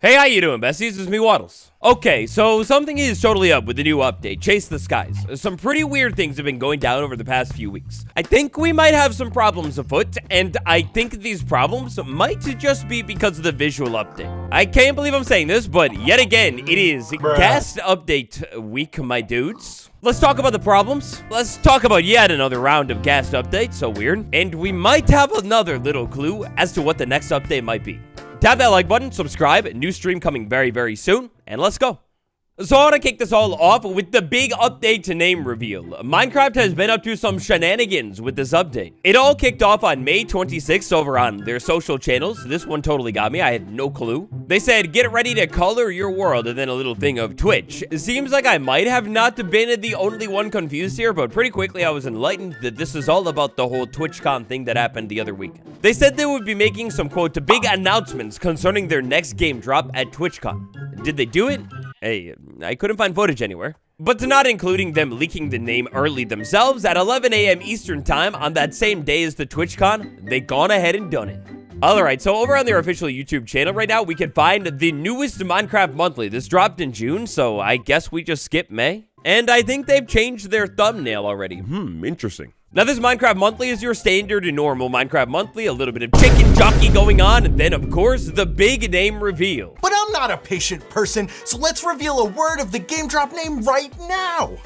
Hey, how you doing, besties? It's me, Waddles. Okay, so something is totally up with the new update, Chase the Skies. Some pretty weird things have been going down over the past few weeks. I think we might have some problems afoot, and I think these problems might just be because of the visual update. I can't believe I'm saying this, but yet again, it is Ghast update week, my dudes. Let's talk about the problems. Let's talk about yet another round of Ghast updates, so weird. And we might have another little clue as to what the next update might be. Tap that like button, subscribe, new stream coming very, very soon, and let's go. So I want to kick this all off with the big update to name reveal. Minecraft has been up to some shenanigans with this update. It all kicked off on May 26th over on their social channels. This one totally got me. I had no clue. They said, get ready to color your world, and then a little thing of Twitch. It seems like I might have not been the only one confused here, but pretty quickly I was enlightened that this is all about the whole TwitchCon thing that happened the other week. They said they would be making some, quote, big announcements concerning their next game drop at TwitchCon. Did they do it? Hey, I couldn't find footage anywhere. But not including them leaking the name early themselves at 11 a.m. Eastern time on that same day as the TwitchCon, they gone ahead and done it. Alright, so over on their official YouTube channel right now, we can find the newest Minecraft Monthly. This dropped in June, so I guess we just skip May. And I think they've changed their thumbnail already. Interesting. Now, this Minecraft Monthly is your standard and normal Minecraft Monthly, a little bit of chicken jockey going on, and then, of course, the big name reveal. But I'm not a patient person, so let's reveal a word of the game drop name right now.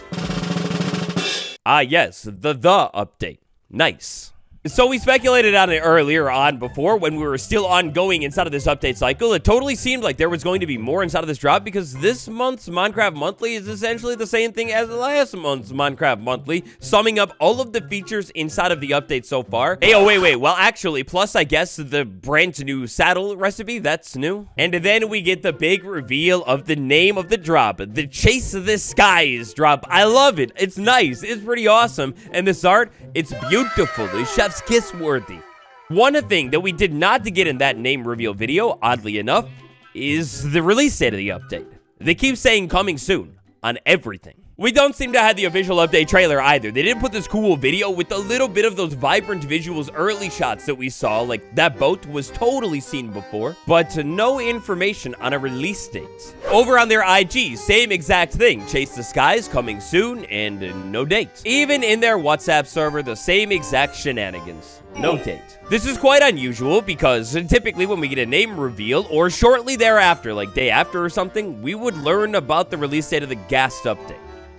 Yes, the update. Nice. So we speculated on it earlier on before when we were still ongoing inside of this update cycle. It totally seemed like there was going to be more inside of this drop because this month's Minecraft Monthly is essentially the same thing as last month's Minecraft Monthly, summing up all of the features inside of the update so far. Hey, oh, wait. Well, actually, plus, I guess, the brand new saddle recipe, that's new. And then we get the big reveal of the name of the drop, the Chase the Skies drop. I love it. It's nice. It's pretty awesome. And this art, it's beautiful. The chef's kiss worthy. One thing that we did not get in that name reveal video, oddly enough, is the release date of the update. They keep saying coming soon on everything. We don't seem to have the official update trailer either. They didn't put this cool video with a little bit of those vibrant visuals early shots that we saw, like that boat was totally seen before, but no information on a release date. Over on their IG, same exact thing. Chase the Skies coming soon and no date. Even in their WhatsApp server, the same exact shenanigans. No date. This is quite unusual because typically when we get a name reveal or shortly thereafter, like day after or something, we would learn about the release date of the Ghast update.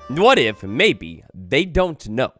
What if, maybe, they don't know?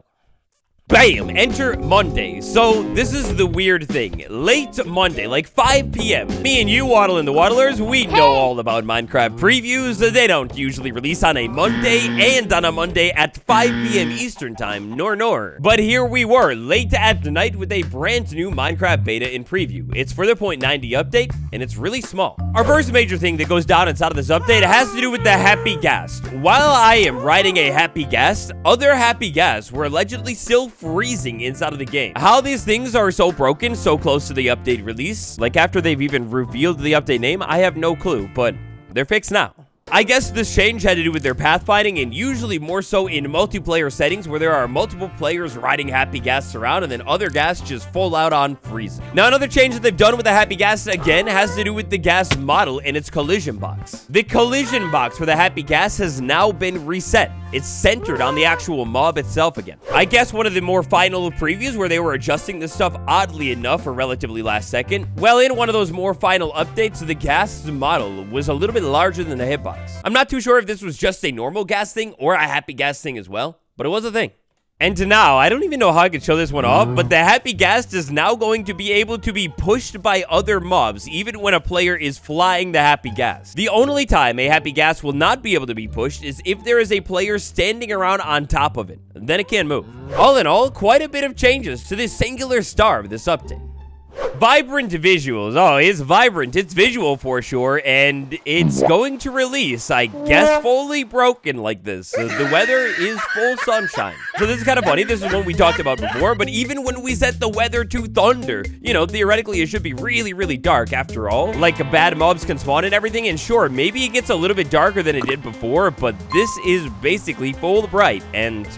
Bam! Enter Monday. So, this is the weird thing. Late Monday, like 5 p.m. Me and you, Waddle and the Waddlers, we know all about Minecraft previews. They don't usually release on a Monday and on a Monday at 5 p.m. Eastern time, nor. But here we were, late at night with a brand new Minecraft beta in preview. It's for the 0.90 update, and it's really small. Our first major thing that goes down inside of this update has to do with the Happy Ghast. While I am riding a Happy Ghast, other Happy Ghasts were allegedly still freezing inside of the game. How these things are so broken so close to the update release, like after they've even revealed the update name, I have no clue, but they're fixed now. I guess this change had to do with their pathfinding and usually more so in multiplayer settings where there are multiple players riding Happy Ghasts around and then other Ghasts just full out on freezing. Now, another change that they've done with the Happy Ghast again has to do with the Ghast model and its collision box. The collision box for the Happy Ghast has now been reset. It's centered on the actual mob itself again. I guess one of the more final previews where they were adjusting this stuff oddly enough or relatively last second. Well, in one of those more final updates, the Ghast model was a little bit larger than the hitbox. I'm not too sure if this was just a normal Ghast thing or a Happy Ghast thing as well, but it was a thing. And now, I don't even know how I could show this one off, but the Happy Ghast is now going to be able to be pushed by other mobs, even when a player is flying the Happy Ghast. The only time a Happy Ghast will not be able to be pushed is if there is a player standing around on top of it. Then it can't move. All in all, quite a bit of changes to this singular star of this update. Vibrant visuals. Oh, it's vibrant. It's visual for sure, and it's going to release, I guess, fully broken like this. The weather is full sunshine. So this is kind of funny. This is one we talked about before, but even when we set the weather to thunder, you know, theoretically it should be really, really dark after all. Like bad mobs can spawn and everything, and sure, maybe it gets a little bit darker than it did before, but this is basically full bright and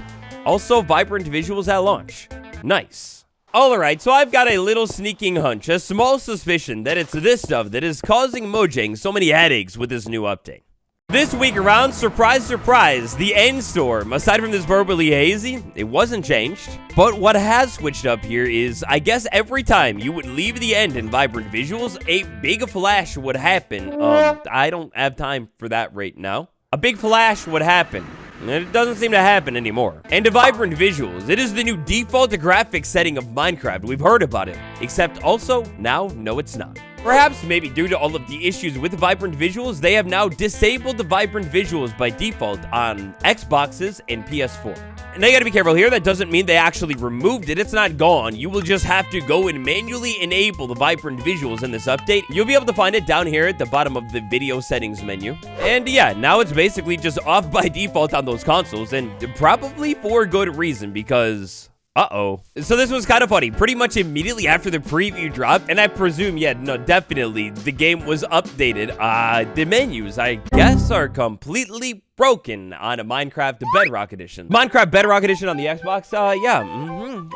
also vibrant visuals at launch. Nice. Alright, so I've got a little sneaking hunch, a small suspicion that it's this stuff that is causing Mojang so many headaches with this new update. This week around, surprise, surprise, the end storm, aside from this burbly hazy, it wasn't changed. But what has switched up here is, I guess every time you would leave the end in vibrant visuals, a big flash would happen. I don't have time for that right now. A big flash would happen. And it doesn't seem to happen anymore. And to vibrant visuals, it is the new default graphics setting of Minecraft. We've heard about it. Except also, now, no it's not. Perhaps maybe due to all of the issues with vibrant visuals, they have now disabled the vibrant visuals by default on Xboxes and PS4. Now you gotta be careful here, that doesn't mean they actually removed it, it's not gone. You will just have to go and manually enable the vibrant visuals in this update. You'll be able to find it down here at the bottom of the video settings menu. And yeah, now it's basically just off by default on those consoles, and probably for good reason, because... uh-oh. So this was kind of funny. Pretty much immediately after the preview dropped, and I presume, yeah, no, definitely, the game was updated. The menus, I guess, are completely broken on a Minecraft Bedrock Edition. Minecraft Bedrock Edition on the Xbox,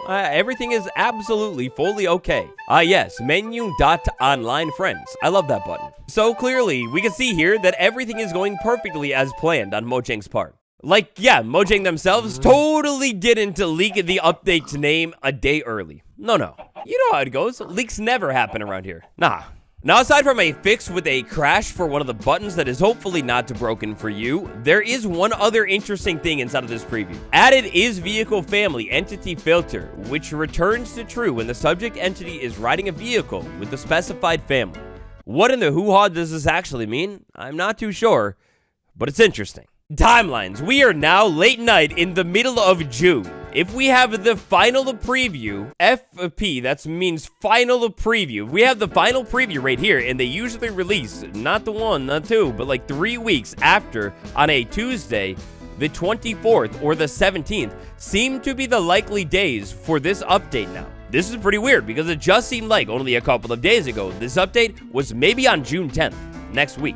everything is absolutely fully okay. Yes, menu.online friends. I love that button. So clearly, we can see here that everything is going perfectly as planned on Mojang's part. Like, yeah, Mojang themselves totally didn't leak the update's name a day early. No. You know how it goes. Leaks never happen around here. Nah. Now, aside from a fix with a crash for one of the buttons that is hopefully not broken for you, there is one other interesting thing inside of this preview. Added is vehicle family entity filter, which returns to true when the subject entity is riding a vehicle with the specified family. What in the hoo-ha does this actually mean? I'm not too sure, but it's interesting. Timelines. We are now late night in the middle of June. If we have the final preview, FP, that means final preview. We have the final preview right here, and they usually release, not the one, not two, but like 3 weeks after on a Tuesday, the 24th or the 17th, seem to be the likely days for this update now. This is pretty weird because it just seemed like only a couple of days ago, this update was maybe on June 10th, next week.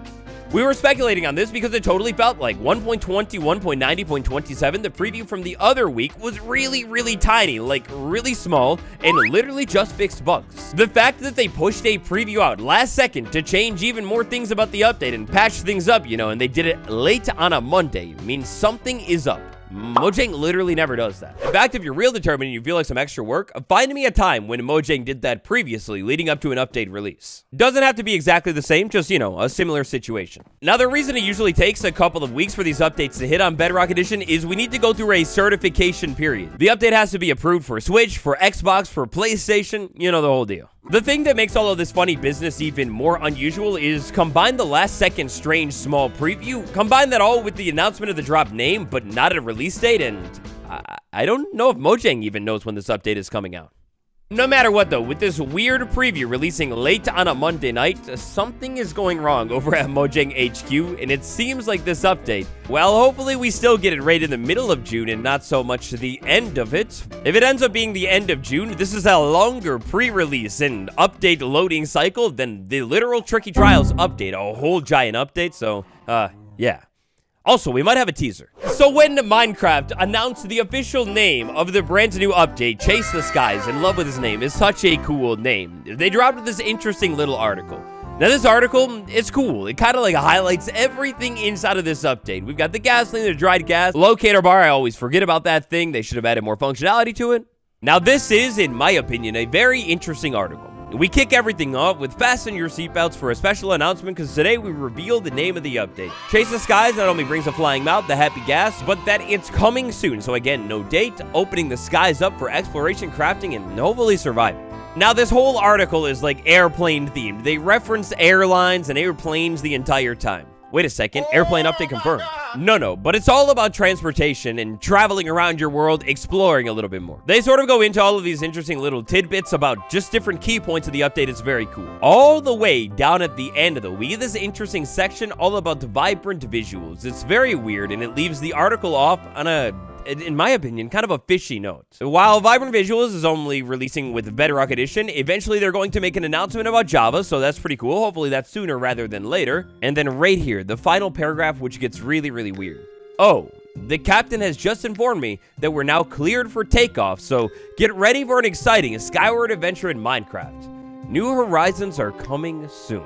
We were speculating on this because it totally felt like 1.20, 1.90.27, the preview from the other week was really tiny, like really small, and literally just fixed bugs. The fact that they pushed a preview out last second to change even more things about the update and patch things up, you know, and they did it late on a Monday, means something is up. Mojang literally never does that. In fact, if you're real determined and you feel like some extra work, find me a time when Mojang did that previously, leading up to an update release. Doesn't have to be exactly the same, just, you know, a similar situation. Now, the reason it usually takes a couple of weeks for these updates to hit on Bedrock Edition is we need to go through a certification period. The update has to be approved for Switch, for Xbox, for PlayStation, you know, the whole deal. The thing that makes all of this funny business even more unusual is combine the last second strange small preview, combine that all with the announcement of the drop name, but not a release date, and I don't know if Mojang even knows when this update is coming out. No matter what though, with this weird preview releasing late on a Monday night, something is going wrong over at Mojang HQ, and it seems like this update, well, hopefully we still get it right in the middle of June and not so much the end of it. If it ends up being the end of June, this is a longer pre-release and update loading cycle than the literal Tricky Trials update, a whole giant update, so, yeah. Also, we might have a teaser. So when Minecraft announced the official name of the brand new update, Chase the Skies, in love with his name, is such a cool name. They dropped this interesting little article. Now this article, it's cool. It kind of like highlights everything inside of this update. We've got the gas thing, the dried gas, locator bar. I always forget about that thing. They should have added more functionality to it. Now this is, in my opinion, a very interesting article. We kick everything off with fasten your seatbelts for a special announcement because today we reveal the name of the update. Chase the Skies not only brings a flying mouth, the happy gas, but that it's coming soon. So again, no date, opening the skies up for exploration, crafting, and hopefully surviving. Now this whole article is like airplane themed. They reference airlines and airplanes the entire time. Wait a second, airplane update confirmed. No, but it's all about transportation and traveling around your world, exploring a little bit more. They sort of go into all of these interesting little tidbits about just different key points of the update. It's very cool. All the way down at the end, though, we get this interesting section all about the vibrant visuals. It's very weird, and it leaves the article off on a, in my opinion, kind of a fishy note. While Vibrant Visuals is only releasing with Bedrock Edition, eventually they're going to make an announcement about Java, so that's pretty cool. Hopefully that's sooner rather than later. And then right here, the final paragraph, which gets really weird. Oh, The captain has just informed me that we're now cleared for takeoff, so get ready for an exciting Skyward adventure in Minecraft. New horizons are coming soon.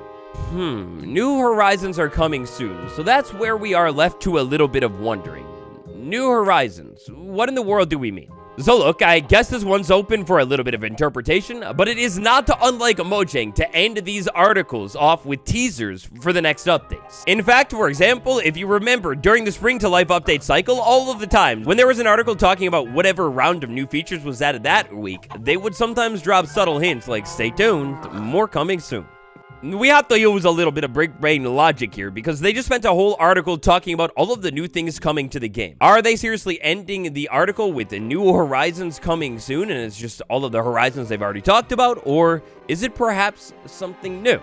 New horizons are coming soon, so that's where we are left to a little bit of wondering. New horizons, what in the world do we mean? So look, I guess this one's open for a little bit of interpretation, but it is not unlike Mojang to end these articles off with teasers for the next updates. In fact, for example, if you remember during the Spring to Life update cycle, all of the times when there was an article talking about whatever round of new features was added that week, they would sometimes drop subtle hints like, stay tuned, more coming soon. We have to use a little bit of break brain logic here because they just spent a whole article talking about all of the new things coming to the game. Are they seriously ending the article with the new horizons coming soon and it's just all of the horizons they've already talked about? Or is it perhaps something new,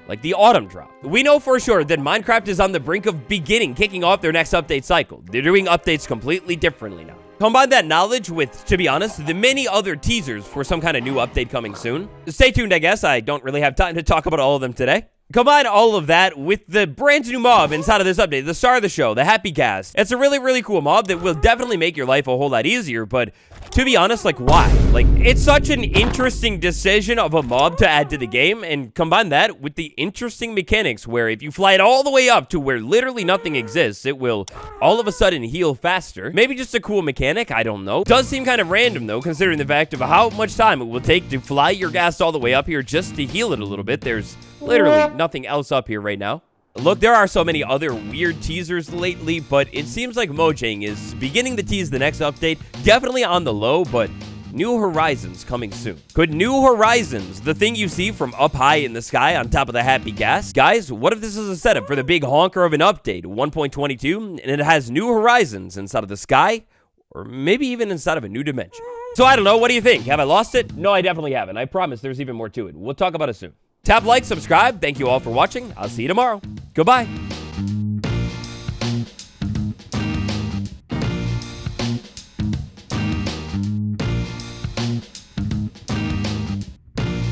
like the autumn drop? We know for sure that Minecraft is on the brink of kicking off their next update cycle. They're doing updates completely differently now. Combine that knowledge with, to be honest, the many other teasers for some kind of new update coming soon. Stay tuned, I guess. I don't really have time to talk about all of them today. Combine all of that with the brand new mob inside of this update, the star of the show, the Happy Ghast. It's a really, really cool mob that will definitely make your life a whole lot easier, but to be honest, like, why? Like, it's such an interesting decision of a mob to add to the game, and combine that with the interesting mechanics where if you fly it all the way up to where literally nothing exists, it will all of a sudden heal faster. Maybe just a cool mechanic, I don't know. Does seem kind of random, though, considering the fact of how much time it will take to fly your ghast all the way up here just to heal it a little bit. There's literally nothing else up here right now. Look, there are so many other weird teasers lately, but it seems like Mojang is beginning to tease the next update. Definitely on the low, but new horizons coming soon. Could new horizons, the thing you see from up high in the sky on top of the Happy Ghast? Guys, what if this is a setup for the big honker of an update, 1.22, and it has new horizons inside of the sky, or maybe even inside of a new dimension? So I don't know, what do you think? Have I lost it? No, I definitely haven't. I promise there's even more to it. We'll talk about it soon. Tap like, subscribe. Thank you all for watching. I'll see you tomorrow. Goodbye.